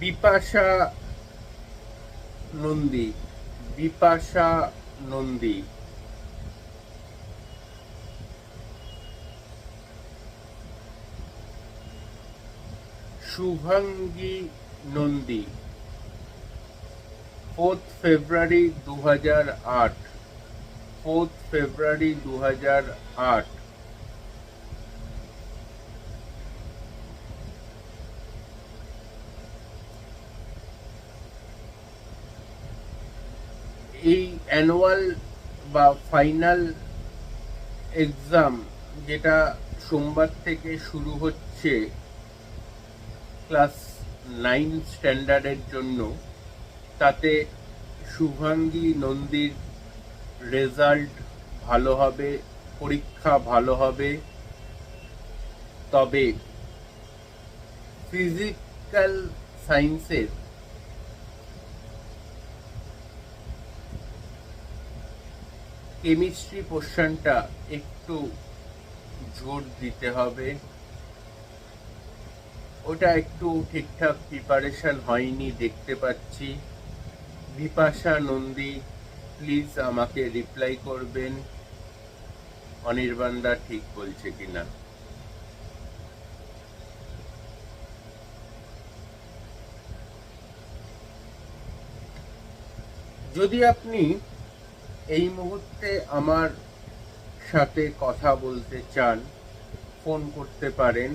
বিপাশা নন্দী, বিপাশা নন্দী, শুভাঙ্গী নন্দী, 4 ফেব্রুয়ারি 2008, 4 ফেব্রুয়ারি 2008। এই অ্যানুয়াল বা final exam যেটা সোমবার থেকে শুরু হচ্ছে ক্লাস 9 স্ট্যান্ডার্ডের জন্য, তাতে শুভাঙ্গী নন্দীর রেজাল্ট ভালো হবে, পরীক্ষা ভালো হবে। তবে ফিজিক্যাল সায়েন্সের কেমিস্ট্রি পোর্শনটা একটু জোর দিতে হবে, ওটা একটু ঠিকঠাক প্রিপারেশন হয়নি দেখতে পাচ্ছি। বিপাশা নন্দী প্লিজ আমাকে রিপ্লাই করবেন অনির্বাণদা ঠিক বলছে কিনা। যদি আপনি এই মুহূর্তে আমার সাথে কথা বলতে চান, ফোন করতে পারেন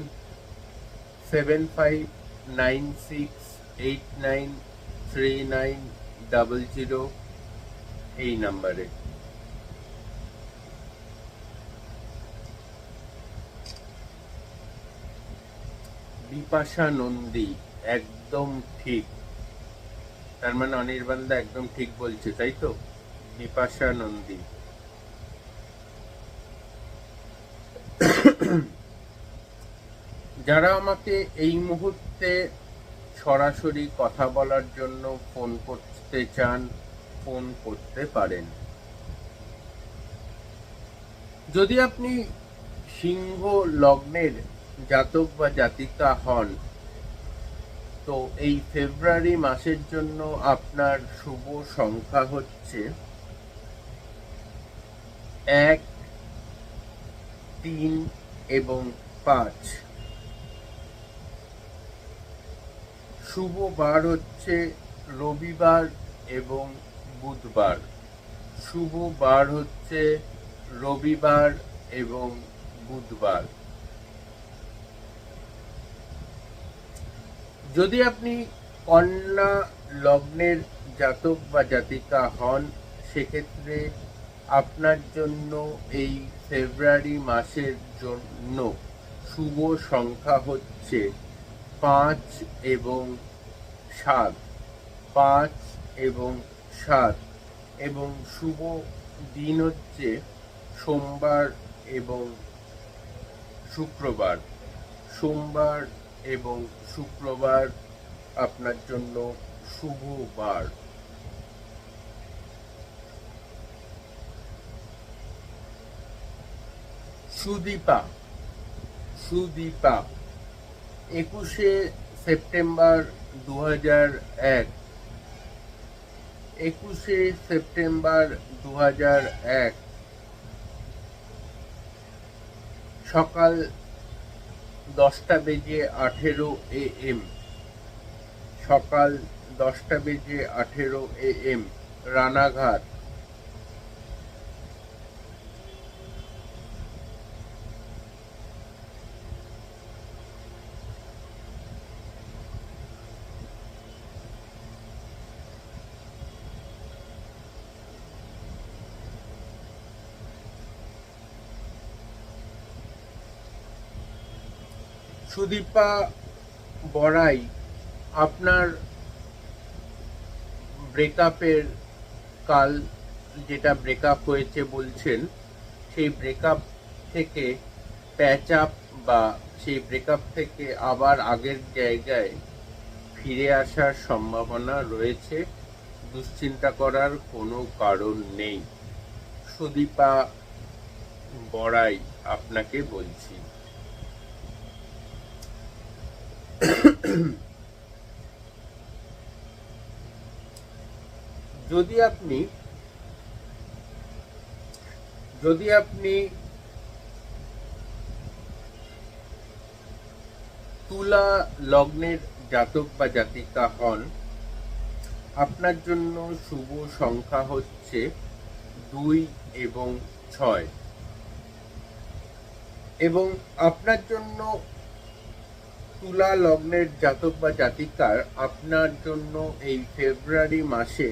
7596893900 এই নাম্বারে। বিপাশা নন্দী একদম ঠিক, তার মানে অনির্বাণদা একদম ঠিক বলছে, তাই তো? বিপাশা নন্দী। যারা আমাকে এই মুহূর্তে সরাসরি কথা বলার জন্য ফোন করতে চান, ফোন করতে পারেন। যদি আপনি সিংহ লগ্নের জাতক বা জাতিকা হন, তো এই ফেব্রুয়ারি মাসের জন্য আপনার শুভ সংখ্যা হচ্ছে 1, 3 এবং 5। শুভ বার হচ্ছে রবিবার এবং বুধবার। শুভ বার হচ্ছে রবিবার এবং বুধবার। যদি আপনি কন্যা লগ্নের জাতক বা জাতিকা হন, সেক্ষেত্রে আপনার জন্য এই ফেব্রুয়ারি মাসের জন্য শুভ সংখ্যা হচ্ছে 5 এবং 7, 5 এবং 7, এবং শুভ দিন হচ্ছে সোমবার এবং শুক্রবার। সোমবার এবং শুক্রবার আপনার জন্য শুভ বার। সুদীপা, সুদীপা 21 সেপ্টেম্বর 2001, 21 সেপ্টেম্বর 2001 সকাল 10:18 AM, সকাল 10:18 AM রানাঘাট। সুদীপা বড়াই, আপনার ব্রেকআপের কাল, যেটা ব্রেকআপ হয়েছে বলছেন, সেই ব্রেকআপ থেকে প্যাচ আপ বা সেই ব্রেকআপ থেকে আবার আগের জায়গায় ফিরে আসার সম্ভাবনা রয়েছে। দুশ্চিন্তা করার কোনো কারণ নেই। সুদীপা বড়াই আপনাকে বলছি। যদি আপনি তুলা লগ্নের জাতক বা জাতিকা হন, আপনার জন্য শুভ সংখ্যা হচ্ছে 2 এবং 6। এবং আপনার জন্য তুলা লগ্নের জাতক বা জাতিকার আপনার জন্য এই ফেব্রুয়ারি মাসে